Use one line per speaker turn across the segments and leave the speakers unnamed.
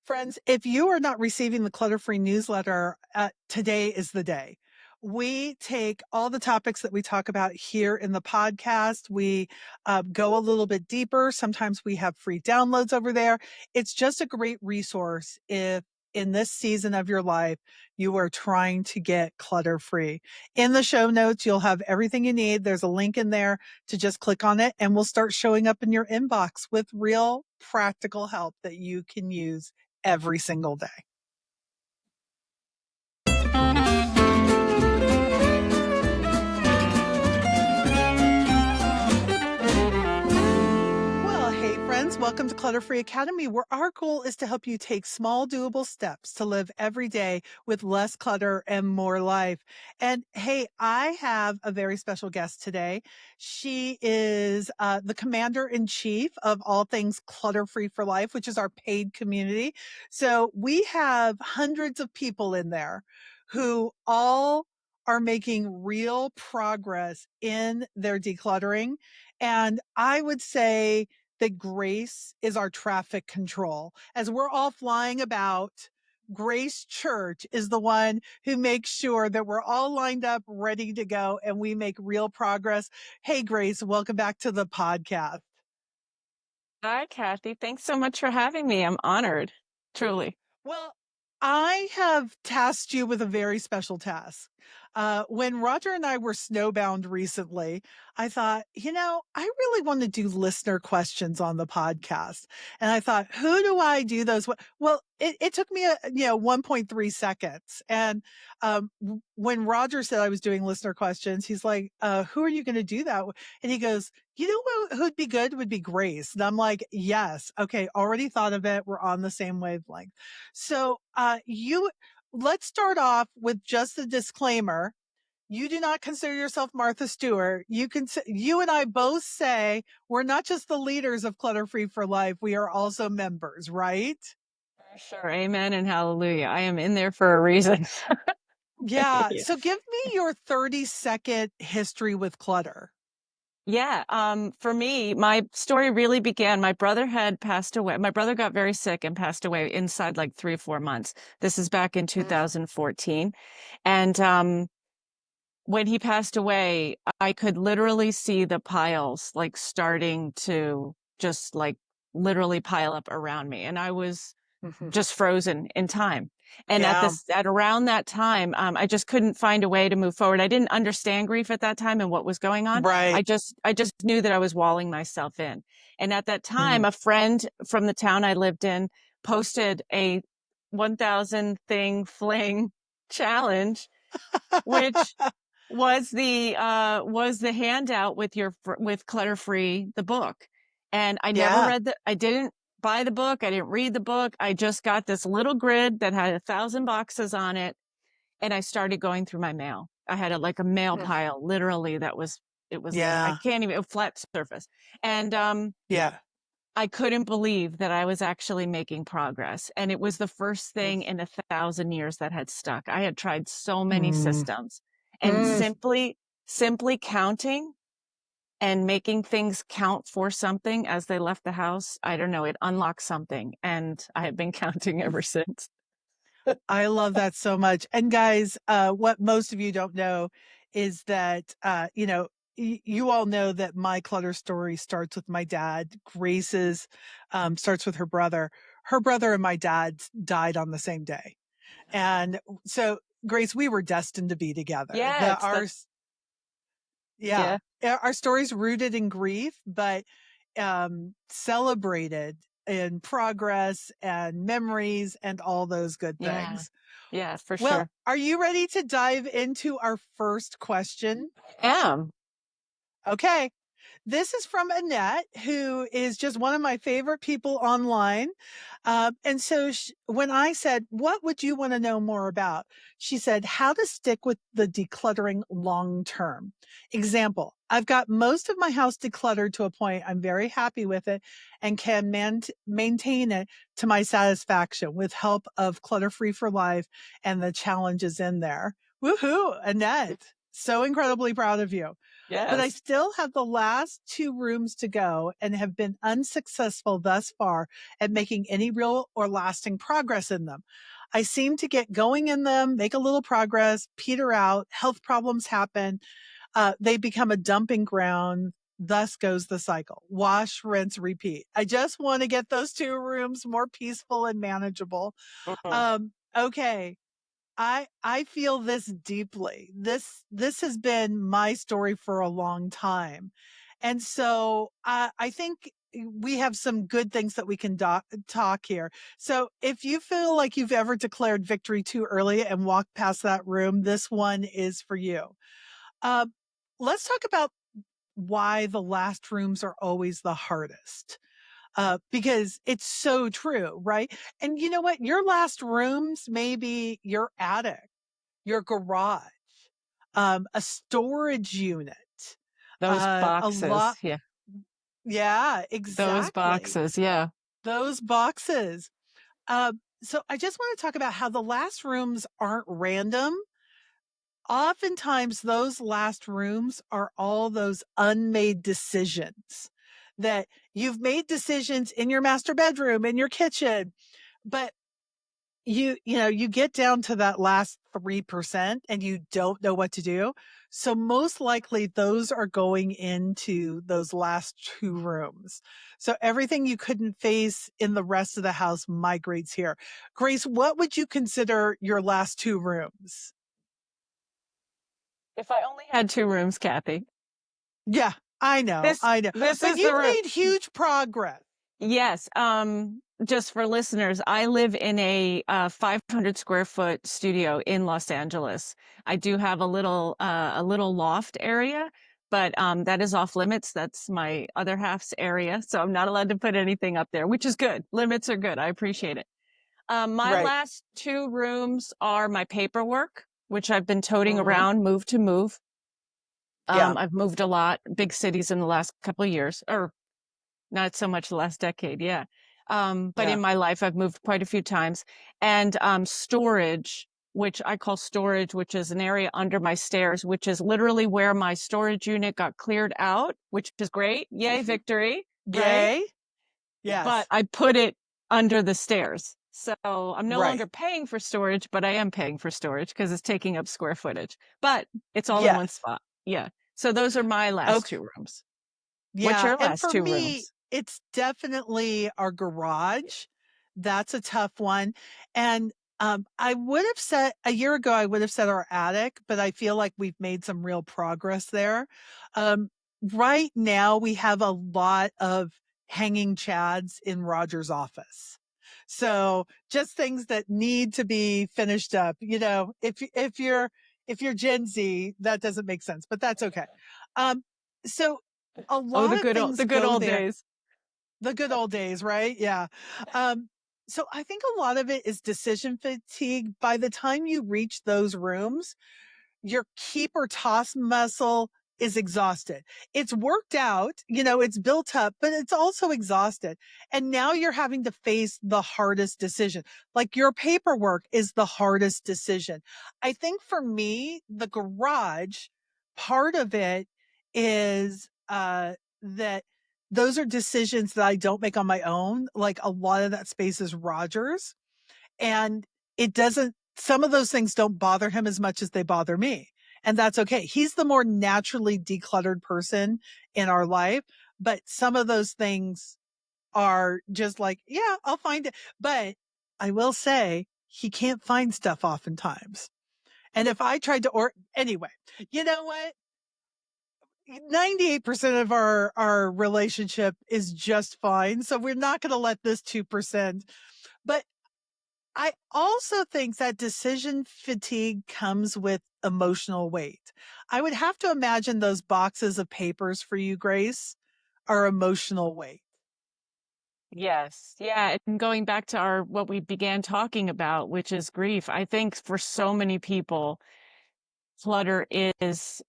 Friends, if you are not receiving the Clutter-Free newsletter, today is the day. We take all the topics that we talk about here in the podcast. We go a little bit deeper. Sometimes we have free downloads over there. It's just a great resource if in this season of your life, you are trying to get clutter-free. In the show notes, you'll have everything you need. There's a link in there to just click on it and we'll start showing up in your inbox with real practical help that you can use every single day. Well, hey friends, welcome to Clutter-Free Academy, where our goal is to help you take small, doable steps to live every day with less clutter and more life. And hey, I have a very special guest today. She is the commander-in-chief of all things Clutter-Free for Life, which is our paid community. So we have hundreds of people in there who all are making real progress in their decluttering. And I would say that Grace is our traffic control. As we're all flying about, Grace Church is the one who makes sure that we're all lined up, ready to go, and we make real progress. Hey, Grace, welcome back to the podcast.
Hi, Kathi. Thanks so much for having me. I'm honored, truly.
Well, I have tasked you with a very special task. When Roger and I were snowbound recently, I thought, I really want to do listener questions on the podcast. And I thought, who do I do those? Well, it took me, 1.3 seconds. And when Roger said I was doing listener questions, he's like, who are you going to do that with? And he goes, who'd be good would be Grace. And I'm like, yes. Okay. Already thought of it. We're on the same wavelength. So, let's start off with just a disclaimer. You do not consider yourself Martha Stewart. You and I both say we're not just the leaders of Clutter-Free for Life. We are also members, right?
Sure. Amen and hallelujah. I am in there for a reason.
Yeah.
Yeah.
So give me your 30-second history with clutter.
Yeah. For me, my story really began. My brother had passed away. My brother got very sick and passed away inside like 3 or 4 months. This is back in 2014. And when he passed away, I could literally see the piles like starting to just like literally pile up around me. And I was just frozen in time. And
Yeah.
at around that time, I just couldn't find a way to move forward. I didn't understand grief at that time and what was going on.
Right.
I just knew that I was walling myself in. And at that time,
Mhm.
a friend from the town I lived in posted a 1,000 thing fling challenge, which was the handout with Clutter-Free, the book. And I never
Yeah.
I didn't buy the book. I didn't read the book. I just got this little grid that had 1,000 boxes on it. And I started going through my mail. I had a mail pile, literally, it was like, I
Yeah.
can't even, a flat surface. And,
Yeah.
I couldn't believe that I was actually making progress. And it was the first thing in 1,000 years that had stuck. I had tried so many
Mm.
systems, and simply counting and making things count for something as they left the house. I don't know. It unlocked something, and I have been counting ever since.
I love that so much. And guys, what most of you don't know is that, you all know that my clutter story starts with my dad. Grace's starts with her brother. Her brother and my dad died on the same day. And so, Grace, we were destined to be together.
Yeah,
Yeah,
yeah,
our story's rooted in grief, but celebrated in progress and memories and all those good
yeah,
things.
yeah, for
Well,
sure.
are you ready to dive into our first question?
Am.
Okay. This is from Annette, who is just one of my favorite people online. And so when I said, what would you want to know more about? She said, how to stick with the decluttering long term. Example, I've got most of my house decluttered to a point I'm very happy with it and can maintain it to my satisfaction with help of Clutter-Free for Life and the challenges in there. Woohoo, Annette. So incredibly proud of you. But I
Yes.
still have the last two rooms to go and have been unsuccessful thus far at making any real or lasting progress in them. I seem to get going in them, make a little progress, peter out, health problems happen. They become a dumping ground. Thus goes the cycle. Wash, rinse, repeat. I just want to get those two rooms more peaceful and manageable.
Mhm.
Okay. I feel this deeply. This has been my story for a long time. And so I think we have some good things that we can talk here. So if you feel like you've ever declared victory too early and walked past that room, this one is for you. Uh, let's talk about why the last rooms are always the hardest. Because it's so true, right? And you know what? Your last rooms may be your attic, your garage, a storage unit,
Those
a
boxes.
lot.
Yeah.
Yeah,
Those
exactly.
boxes. Yeah.
Those boxes. So I just want to talk about how the last rooms aren't random. Oftentimes, those last rooms are all those unmade decisions that you've made decisions in your master bedroom, in your kitchen, but you get down to that last 3% and you don't know what to do. So most likely those are going into those last two rooms. So everything you couldn't face in the rest of the house migrates here. Grace, what would you consider your last two rooms?
If I only had two rooms, Kathy.
Yeah, I know,
This
I know.
this
But
is the
you've
room.
made huge progress.
Yes. Just for listeners, I live in a 500 square foot studio in Los Angeles. I do have a little loft area, but that is off limits. That's my other half's area, so I'm not allowed to put anything up there, which is good. Limits are good. I appreciate it. My
Right.
last two rooms are my paperwork, which I've been toting
Hmm.
around, move to move.
Yeah.
I've moved a lot, big cities in the last couple of years, or not so much the last decade, yeah. But
Yeah.
in my life, I've moved quite a few times. And storage, which I call storage, which is an area under my stairs, which is literally where my storage unit got cleared out, which is great. Yay, victory, right?
Yay.
But
Yes.
I put it under the stairs. So I'm no
Right.
longer paying for storage, but I am paying for storage because it's taking up square footage. But it's all in one
Yes.
spot. Yeah. So those are my last
Okay.
two rooms. What's
Yeah,
your
and
last
for
two
me,
rooms?
it's definitely our garage. That's a tough one, and, I would have said a year ago, I would have said our attic, but I feel like we've made some real progress there. Um, right now, we have a lot of hanging chads in Roger's office. So, just things that need to be finished up, if you're Gen Z, that doesn't make sense, but that's okay. So a
Oh,
lot of
the
things
good
go
old
there.
days.
The good old days, right? Yeah. So I think a lot of it is decision fatigue. By the time you reach those rooms, your keep or toss muscle is exhausted. It's worked out, it's built up, but it's also exhausted. And now you're having to face the hardest decision. Like your paperwork is the hardest decision. I think for me, the garage, part of it is that those are decisions that I don't make on my own. Like a lot of that space is Rogers and it doesn't some of those things don't bother him as much as they bother me, and that's okay. He's the more naturally decluttered person in our life, but some of those things are just like, "Yeah, I'll find it." But I will say he can't find stuff oftentimes, and if I tried to anyway, you know what? 98% of our relationship is just fine, so we're not gonna let this 2%. But I also think that decision fatigue comes with emotional weight. I would have to imagine those boxes of papers for you, Grace, are emotional weight.
Yes. Yeah. And going back to our what we began talking about, which is grief, I think for so many people, clutter is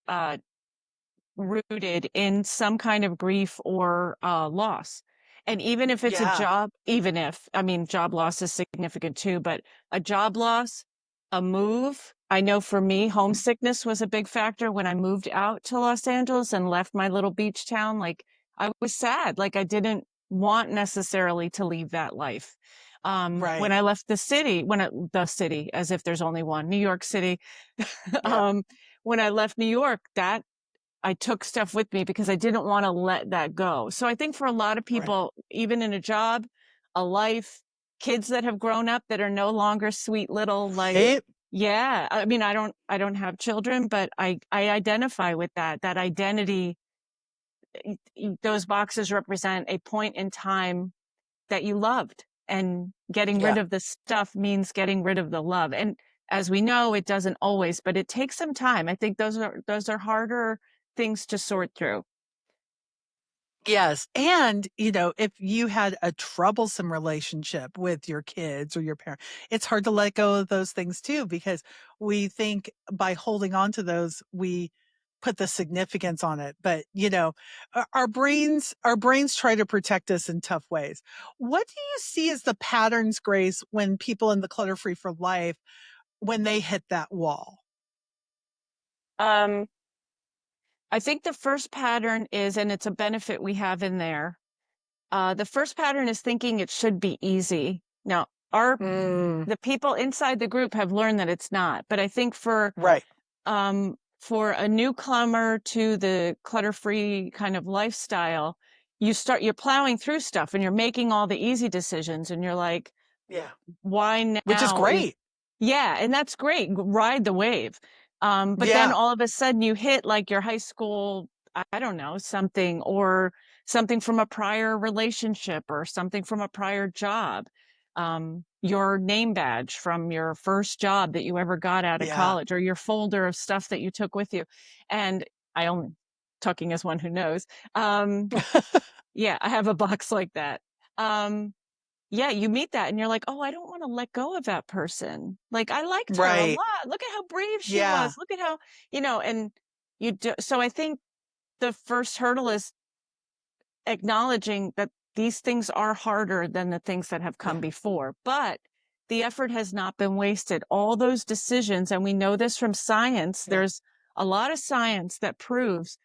rooted in some kind of grief or loss. And even if it's a
Yeah.
job, even if, I mean, job loss is significant too, but a job loss, A move. I know for me, homesickness was a big factor when I moved out to Los Angeles and left my little beach town. Like I was sad. Like I didn't want necessarily to leave that life. When
Right.
I left the city, as if there's only one, New York City.
Yeah.
um, when I left New York, that I took stuff with me because I didn't want to let that go. So I think for a lot of
Right.
people, even in a job, a life, kids that have grown up that are no longer sweet little like,
Right.
yeah, I mean, I don't have children, but I identify with that identity. Those boxes represent a point in time that you loved, and getting rid
Yeah.
of the stuff means getting rid of the love. And as we know, it doesn't always, but it takes some time. I think those are harder things to sort through.
Yes, and, if you had a troublesome relationship with your kids or your parent, it's hard to let go of those things too, because we think by holding on to those, we put the significance on it. But, our brains try to protect us in tough ways. What do you see as the patterns, Grace, when people in the Clutter-Free for Life, when they hit that wall?
Um, I think the first pattern is, and it's a benefit we have in there. The first pattern is thinking it should be easy. Now,
Mm,
the people inside the group have learned that it's not, but I think
right.
for a newcomer to the clutter-free kind of lifestyle, you're plowing through stuff and you're making all the easy decisions, and you're like,
Yeah.
why
Which is
now is
great.
yeah, and that's great. Ride the wave. But then
Yeah.
all of a sudden you hit like your high school, I don't know, something, or something from a prior relationship or something from a prior job. Your name badge from your first job that you ever got out of
Yeah.
college, or your folder of stuff that you took with you. And I only talking as one who knows. Um, yeah, I have a box like that. Um, yeah, you meet that and you're like, oh, I don't want to let go of that person. Like, I liked her a
Right.
lot. Look at how brave she
Yeah.
was. Look at how, and you do. So I think the first hurdle is acknowledging that these things are harder than the things that have come
Yeah.
before, but the effort has not been wasted. All those decisions, and we know this from science,
Yeah.
there's a lot of science that proves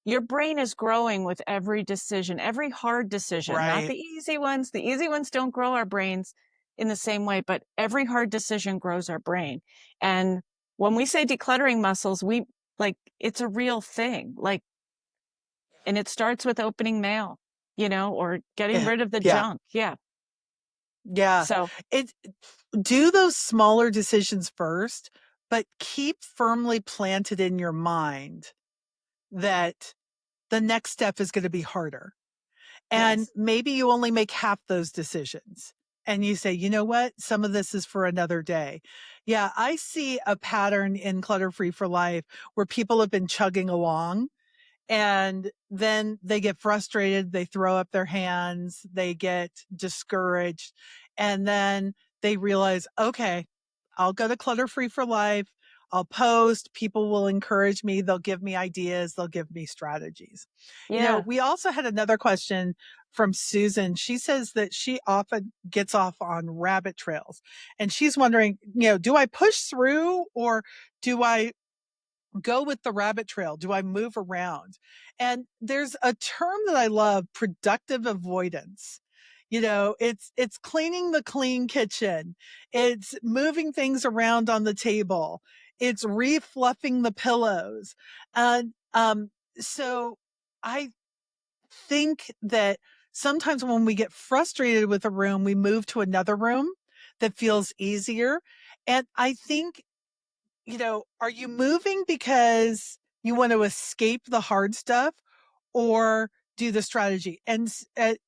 your brain is growing with every decision, every hard decision, not
Right.
the easy ones. The easy ones don't grow our brains in the same way, but every hard decision grows our brain. And when we say decluttering muscles, we like it's a real thing. Like, and it starts with opening mail, or getting
Yeah.
rid of the
Yeah.
junk. Yeah.
Yeah.
So,
It Do those smaller decisions first, but keep firmly planted in your mind that the next step is gonna be harder. And
yes,
maybe you only make half those decisions. And you say, you know what? Some of this is for another day. Yeah, I see a pattern in Clutter Free for Life where people have been chugging along and then they get frustrated, they throw up their hands, they get discouraged, and then they realize, okay, I'll go to Clutter Free for Life. I'll post, people will encourage me, they'll give me ideas, they'll give me strategies.
yeah,
We also had another question from Susan. She says that she often gets off on rabbit trails, and she's wondering, do I push through, or do I go with the rabbit trail? Do I move around? And there's a term that I love, productive avoidance. It's cleaning the clean kitchen. It's moving things around on the table. It's refluffing the pillows. And so I think that sometimes when we get frustrated with a room, we move to another room that feels easier. And I think, are you moving because you want to escape the hard stuff, or do the strategy?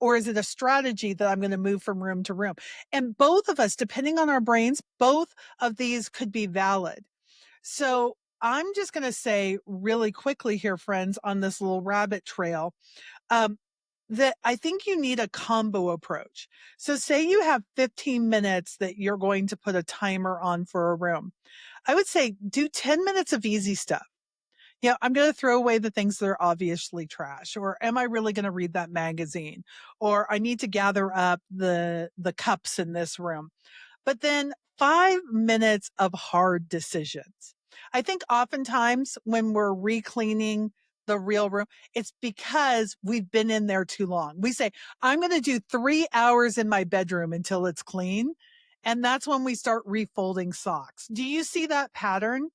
Or is it a strategy that I'm going to move from room to room? And both of us, depending on our brains, both of these could be valid. So I'm just going to say really quickly here, friends, on this little rabbit trail, um, that I think you need a combo approach. So say you have 15 minutes that you're going to put a timer on for a room. I would say do 10 minutes of easy stuff. I'm going to throw away the things that are obviously trash, or am I really going to read that magazine? Or I need to gather up the cups in this room. but then 5 minutes of hard decisions. I think oftentimes when we're recleaning the real room, it's because we've been in there too long. We say, I'm going to do 3 hours in my bedroom until it's clean. And that's when we start refolding socks. Do you see that pattern?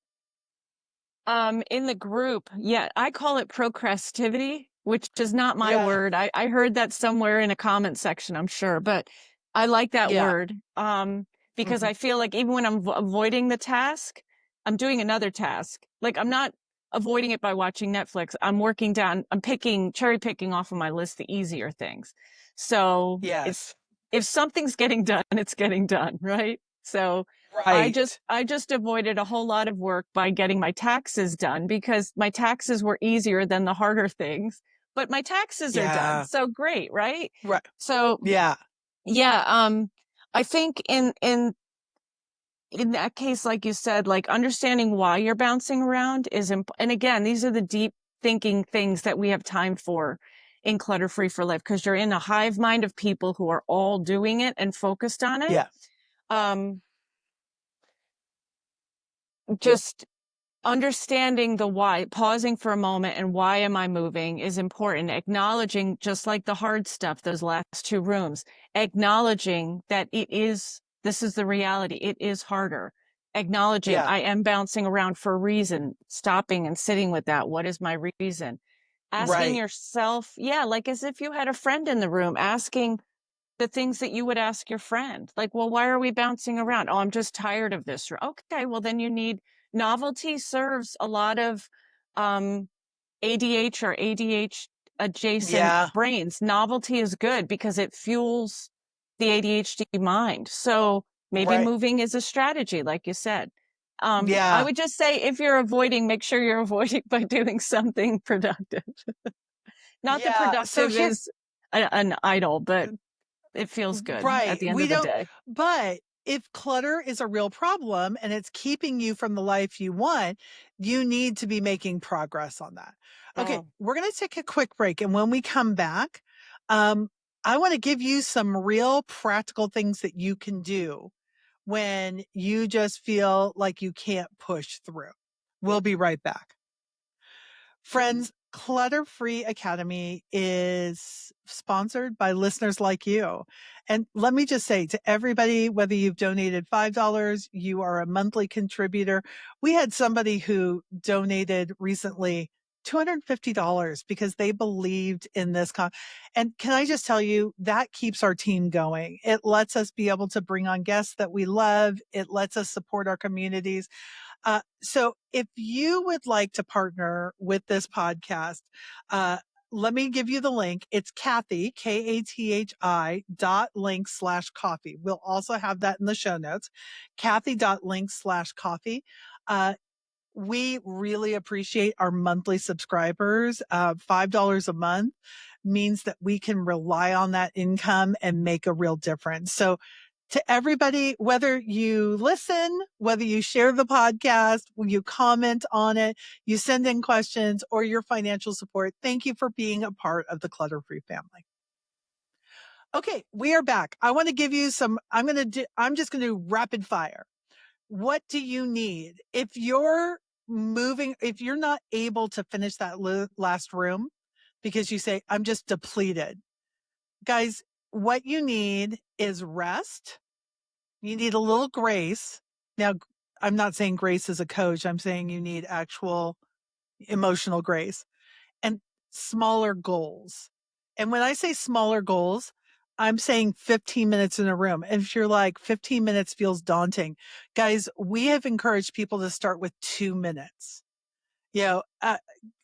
In the group, yeah, I call it procrastinivity, which is not my
Yeah.
word. I heard that somewhere in a comment section, I'm sure, but I like that
Yeah.
word. Because
Mhm.
I feel like even when I'm avoiding the task, I'm doing another task. Like I'm not avoiding it by watching Netflix. I'm cherry picking off of my list the easier things. So
Yes.
if something's getting done, it's getting done, right? So
Right.
I just avoided a whole lot of work by getting my taxes done because my taxes were easier than the harder things, but my taxes are done.
Yeah.
So great, right?
Right.
So
Yeah.
yeah, I think in that case, like you said, like understanding why you're bouncing around is and again, these are the deep thinking things that we have time for in Clutter Free for Life because you're in a hive mind of people who are all doing it and focused on it.
Yeah.
Um, just understanding the why, pausing for a moment and why am I moving is important. Acknowledging, just like the hard stuff, those last two rooms, acknowledging that this is the reality. It is harder. Acknowledging
Yeah.
I am bouncing around for a reason, stopping and sitting with that. What is my reason? Asking
Right.
yourself, yeah, like as if you had a friend in the room, asking the things that you would ask your friend. Like, well, why are we bouncing around? Oh, I'm just tired of this. Okay, well, then you need novelty serves a lot of ADH or ADH adjacent
Yeah.
brains. Novelty is good because it fuels the ADHD mind. So maybe
Right.
moving is a strategy, like you said. I
Yeah.
would just say if you're avoiding, make sure you're avoiding by doing something productive. Not that
Yeah. So
productive
here,
is an idol, but it feels good at
right.
the end
We
of the
don't,
day.
but if clutter is a real problem and it's keeping you from the life you want, you need to be making progress on that. Okay.
Mm.
We're going to take a quick break. And when we come back, um, I want to give you some real practical things that you can do when you just feel like you can't push through. We'll be right back. Friends, Clutter-Free Academy is sponsored by listeners like you. And let me just say to everybody, whether you've donated $5, you are a monthly contributor. We had somebody who donated recently $250 because they believed in this. And can I just tell you, that keeps our team going. It lets us be able to bring on guests that we love. It lets us support our communities. So if you would like to partner with this podcast, uh, let me give you the link. It's Kathi, Kathi.link/coffee. We'll also have that in the show notes. Kathi.link/coffee. We really appreciate our monthly subscribers. $5 a month means that we can rely on that income and make a real difference. So to everybody, whether you listen, whether you share the podcast, you comment on it, you send in questions or your financial support, thank you for being a part of the Clutter-Free family. Okay, we are back. I want to give you some, I'm just going to do rapid fire. What do you need? If you're not able to finish that last room because you say, I'm just depleted, guys, what you need is rest. You need a little grace. Now, I'm not saying grace as a coach. I'm saying you need actual emotional grace and smaller goals. And when I say smaller goals, I'm saying 15 minutes in a room. And if you're like 15 minutes feels daunting, guys, we have encouraged people to start with 2 minutes. You know,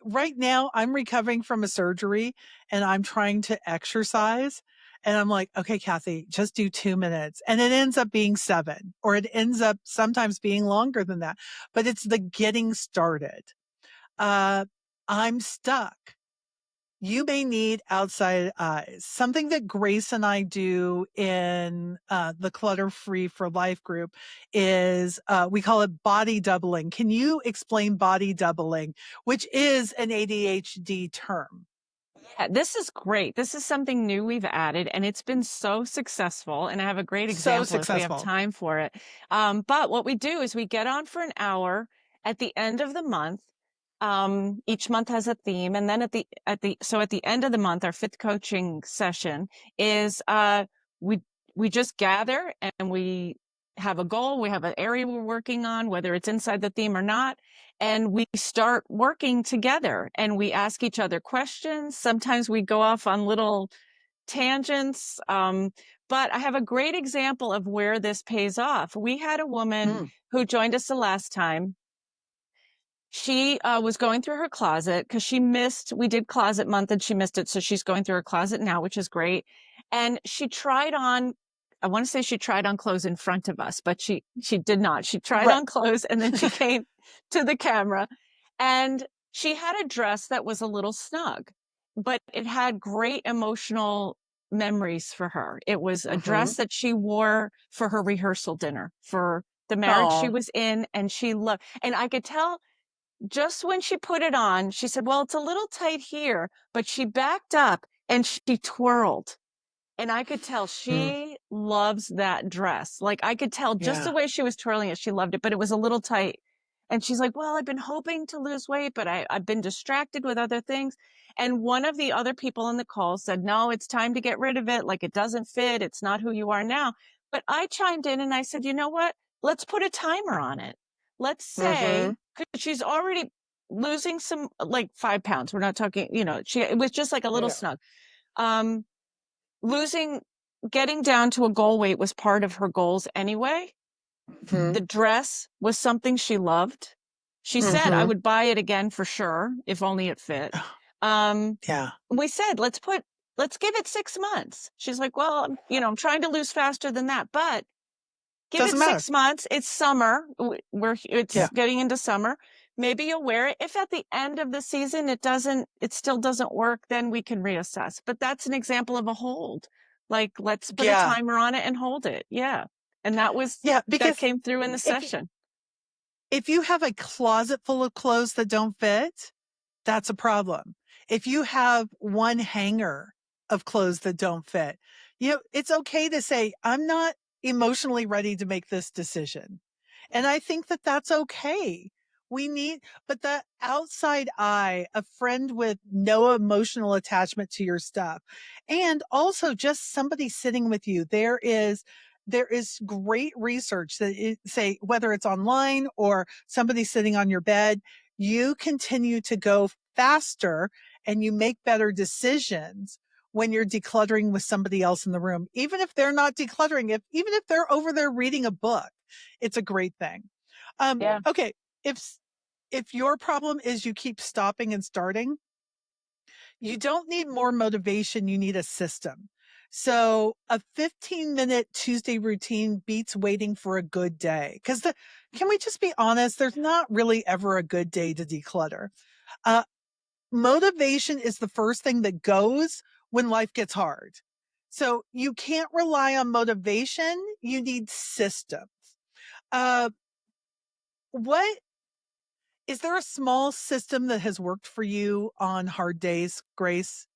right now I'm recovering from a surgery and I'm trying to exercise. And I'm like, okay, Kathi, just do 2 minutes. And it ends up being 7, or it ends up sometimes being longer than that. But it's the getting started. Uh, I'm stuck. You may need outside eyes. Something that Grace and I do in the Clutter Free for Life group is we call it body doubling. Can you explain body doubling, which is an ADHD term?
Yeah, this is great. This is something new we've added, and it's been so successful. And I have a great
So
example if we have
successful.
time for it. But what we do is we get on for an hour at the end of the month. Each month has a theme, and then at the end of the month, our fifth coaching session is we we just gather and we have a goal. We have an area we're working on, whether it's inside the theme or not, and we start working together and we ask each other questions. Sometimes we go off on little tangents. But I have a great example of where this pays off. We had a woman
Mm,
who joined us the last time. She was going through her closet because we did closet month and she missed it. So she's going through her closet now, which is great. And I want to say she tried on clothes in front of us, but she did not. She tried
right.
on clothes and then she came to the camera and she had a dress that was a little snug, but it had great emotional memories for her. It was a
Hmm.
dress that she wore for her rehearsal dinner for the marriage she
Oh.
was in, and she loved, and I could tell just when she put it on, she said, well, it's a little tight here, but she backed up and she twirled. And I could tell
Mm,
she loves that dress. Like I could tell just the
yeah.
way she was twirling it, she loved it, but it was a little tight. And she's like, well, I've been hoping to lose weight, but I've been distracted with other things. And one of the other people on the call said, no, it's time to get rid of it. Like it doesn't fit. It's not who you are now. But I chimed in and I said, you know what? Let's put a timer on it. Let's
Hmm.
say, because she's already losing some, like 5 pounds. We're not talking, it was just like a little
Yeah.
snug. Um, losing Getting down to a goal weight was part of her goals anyway.
Hmm.
The dress was something she loved. She said I
Hmm.
would buy it again for sure if only it fit. um
Yeah.
we said let's give it 6 months. She's like, well, I'm trying to lose faster than that, but give it
Doesn't matter.
6 months. It's summer. It's
Yeah.
getting into summer. Maybe you'll wear it. If at the end of the season it still doesn't work, then we can reassess. But that's an example of a hold. Like, let's put a
Yeah.
timer on it and hold it. Yeah. And
Yeah.
that
Because
came through in the
if
session.
if you have a closet full of clothes that don't fit, that's a problem. If you have one hanger of clothes that don't fit, it's okay to say, I'm not emotionally ready to make this decision. And I think that that's okay. But the outside eye, a friend with no emotional attachment to your stuff, and also just somebody sitting with you. There is great research say whether it's online or somebody sitting on your bed, you continue to go faster and you make better decisions when you're decluttering with somebody else in the room, even if they're not decluttering, even if they're over there reading a book. It's a great thing.
Yeah.
Okay, if if your problem is you keep stopping and starting, you don't need more motivation, you need a system. So a 15-minute Tuesday routine beats waiting for a good day. Can we just be honest? There's not really ever a good day to declutter. Uh, Motivation is the first thing that goes when life gets hard. So you can't rely on motivation. You need systems. Uh, what is there a small system that has worked for you on hard days, Grace?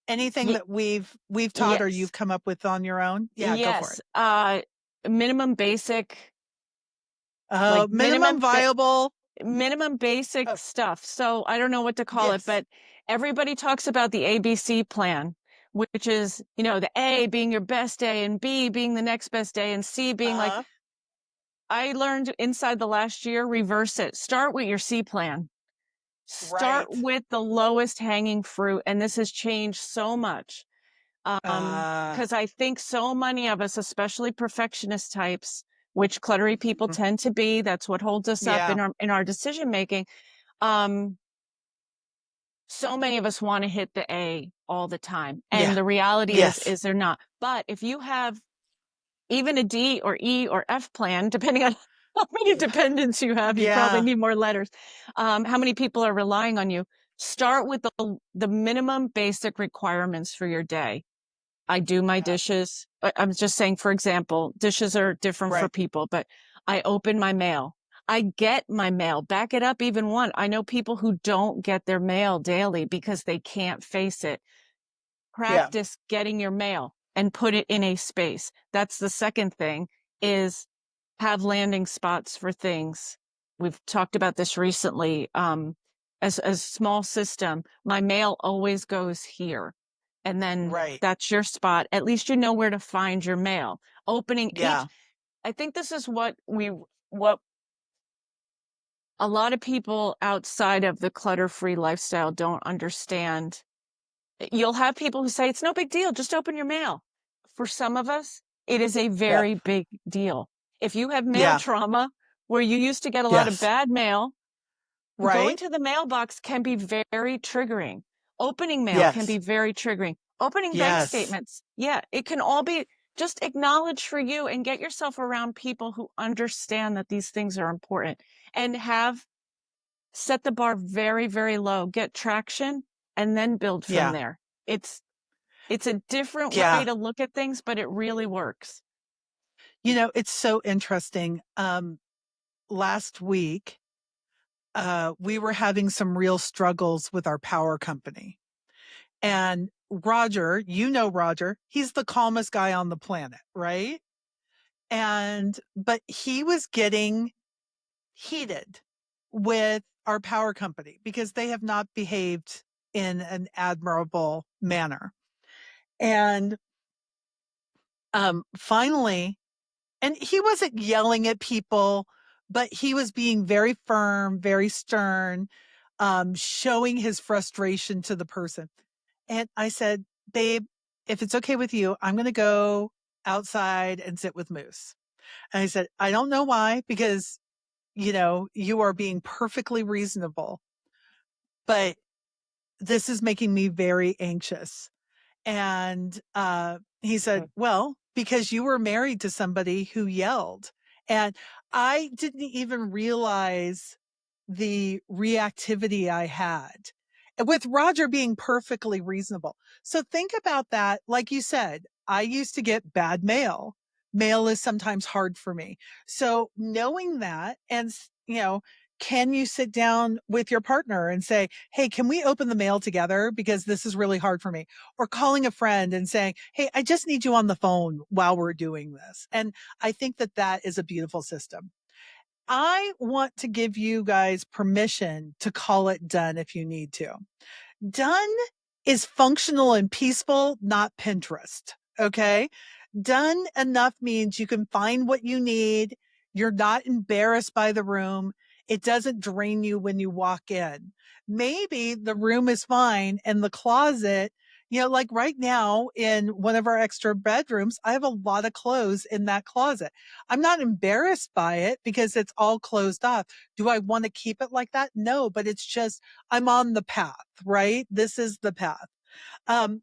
Anything
Y-
that we've taught or
yes.
you've come up with on your own? Yeah, go for it.
Yes. Minimum basic, like
Minimum viable.
minimum basic
Oh,
stuff. So I don't know what to call it,
yes.
but everybody talks about the ABC plan, which is, the A being your best day and B being the next best day and C being like,
Uh-huh.
I learned inside the last year, reverse it. Start with your C plan. Start
Right.
with the lowest hanging fruit. And this has changed so much.
Uh,
Because I think so many of us, especially perfectionist types, which cluttery people
mhm.
tend to be, that's what holds us up
Yeah.
in our decision making. Um, so many of us want to hit the A all the time.
Yeah.
And the reality
Yes.
is they're not. But if you have even a D or E or F plan, depending on how many dependents you probably
Yeah.
need more letters. How many people are relying on you? Start with the minimum basic requirements for your day. I do my
Yeah.
dishes. I'm just saying, for example, dishes are different for
Right.
people, but I open my mail. I get my mail. Back it up even one. I know people who don't get their mail daily because they can't face it.
Yeah.
Practice getting your mail and put it in a space. That's the second thing, is have landing spots for things. We've talked about this recently. As a small system, my mail always goes here. And then
Right.
that's your spot. At least you know where to find your mail. Opening each,
Yeah.
I think this is what a lot of people outside of the clutter-free lifestyle don't understand. You'll have people who say, it's no big deal, just open your mail. For some of us, it is a
Yeah.
very big deal. If you have mail
Yeah.
trauma where you used to get a lot of
Yes.
bad mail, going
Right.
to the mailbox can be very triggering. Opening mail can be
Yes.
very triggering. Opening bank
Yes.
statements, yeah, it can all be just acknowledge for you, and get yourself around people who understand that these things are important, and have set the bar very, very low, get traction, and then build from
Yeah.
there. It's it's a different way
Yeah.
to look at things, but it really works.
It's so interesting. Last week, we were having some real struggles with our power company. And Roger, Roger, he's the calmest guy on the planet, right? But he was getting heated with our power company because they have not behaved in an admirable manner. And finally, and he wasn't yelling at people, but he was being very firm, very stern, showing his frustration to the person. And I said, babe, if it's okay with you, I'm going to go outside and sit with Moose. And I said, I don't know why, because, you are being perfectly reasonable, but this is making me very anxious. And he said, well, because you were married to somebody who yelled. And I didn't even realize the reactivity I had with Roger being perfectly reasonable. So think about that. Like you said, I used to get bad mail. Mail is sometimes hard for me. So knowing that, and, can you sit down with your partner and say, hey, can we open the mail together? Because this is really hard for me. Or calling a friend and saying, hey, I just need you on the phone while we're doing this. And I think that that is a beautiful system. I want to give you guys permission to call it done if you need to. Done is functional and peaceful, not Pinterest. Okay. Done enough means you can find what you need. You're not embarrassed by the room. It doesn't drain you when you walk in. Maybe the room is fine and the closet, like right now in one of our extra bedrooms, I have a lot of clothes in that closet. I'm not embarrassed by it because it's all closed off. Do I want to keep it like that? No, but it's just, I'm on the path, right? This is the path. Um,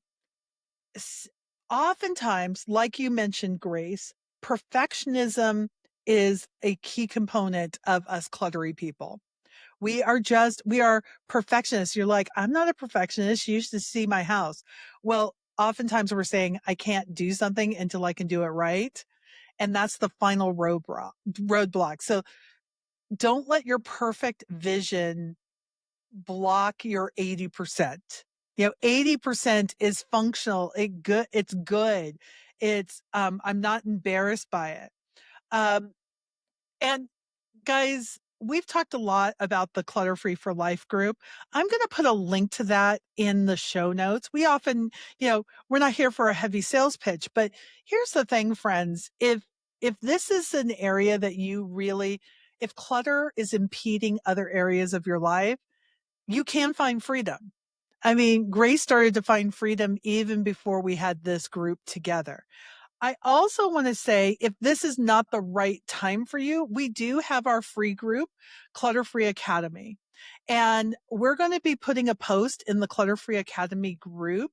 s- Oftentimes, like you mentioned, Grace, perfectionism is a key component of us cluttery people. We are perfectionists. You're like, I'm not a perfectionist. You used to see my house. Well, oftentimes we're saying, I can't do something until I can do it right. And that's the final roadblock. So don't let your perfect vision block your 80%. 80% is functional. It's good. I'm not embarrassed by it. Um, and guys, we've talked a lot about the Clutter Free for Life group. I'm going to put a link to that in the show notes. We often, we're not here for a heavy sales pitch, but here's the thing, friends. If this is an area that if clutter is impeding other areas of your life, you can find freedom. I mean, Grace started to find freedom even before we had this group together. I also want to say, if this is not the right time for you, we do have our free group, Clutter-Free Academy. And we're going to be putting a post in the Clutter-Free Academy group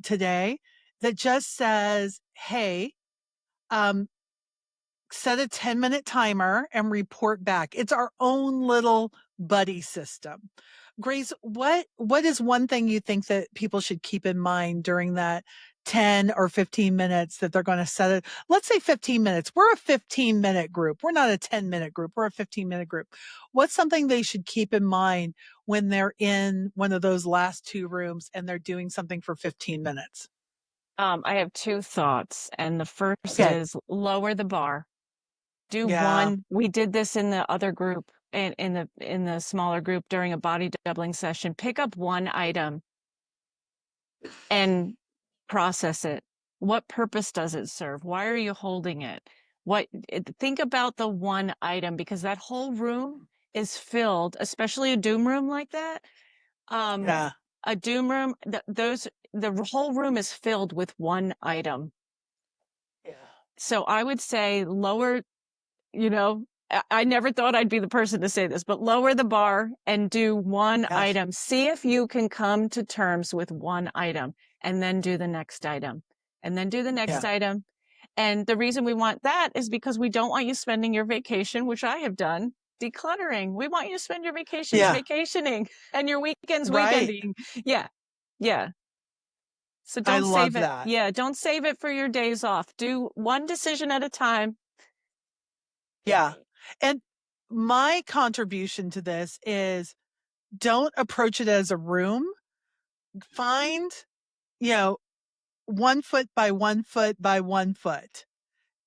today that just says, hey, um, set a 10-minute timer and report back. It's our own little buddy system. Grace, what is one thing you think that people should keep in mind during that 10 or 15 minutes that they're going to set it. Let's say 15 minutes. We're a 15-minute group. We're not a 10-minute group. We're a 15-minute group. What's something they should keep in mind when they're in one of those last two rooms and they're doing something for 15 minutes?
I have two thoughts, and the first
Okay.
is lower the bar. Do
Yeah.
one. We did this in the other group, in the smaller group during a body doubling session. Pick up one item and process it. What purpose does it serve? Why are you holding it? Think about the one item, because that whole room is filled, especially a doom room like that.
Yeah.
A doom room, the whole room is filled with one item.
Yeah.
So I would say lower, you know, I never thought I'd be the person to say this, but lower the bar and do one
Yes.
item. See if you can come to terms with one item, and then do the next item, and then do the next
Yeah.
item. And the reason we want that is because we don't want you spending your vacation, which I have done, decluttering. We want you to spend your vacations
Yeah.
vacationing and your weekends
Right.
weekending. Yeah. Yeah. So
I
don't save
love
it.
that.
Yeah. Don't save it for your days off. Do one decision at a time.
Yeah. And my contribution to this is don't approach it as a room. Find, you know, 1 foot by 1 foot by 1 foot.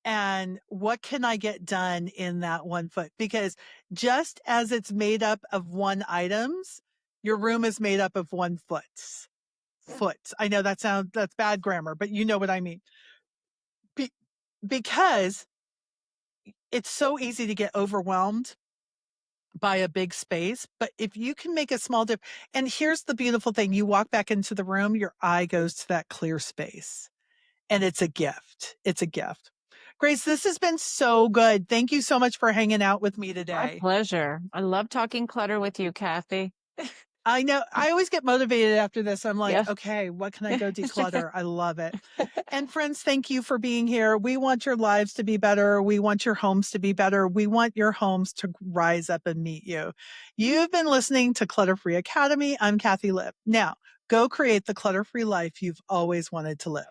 And what can I get done in that 1 foot? Because just as it's made up of one items, your room is made up of 1 foot. Foot. I know that's bad grammar, but you know what I mean. Be, because it's so easy to get overwhelmed by a big space, but if you can make a small dip, and here's the beautiful thing, you walk back into the room, your eye goes to that clear space, and it's a gift. It's a gift. Grace, this has been so good. Thank you so much for hanging out with me
My
today.
pleasure. I love talking clutter with you, Kathi.
I know I always get motivated after this. I'm like,
Yeah.
okay, what can I go declutter? I love it. And friends, thank you for being here. We want your lives to be better. We want your homes to be better. We want your homes to rise up and meet you. You've been listening to Clutter-Free Academy. I'm Kathi Lipp. Now, go create the clutter-free life you've always wanted to live.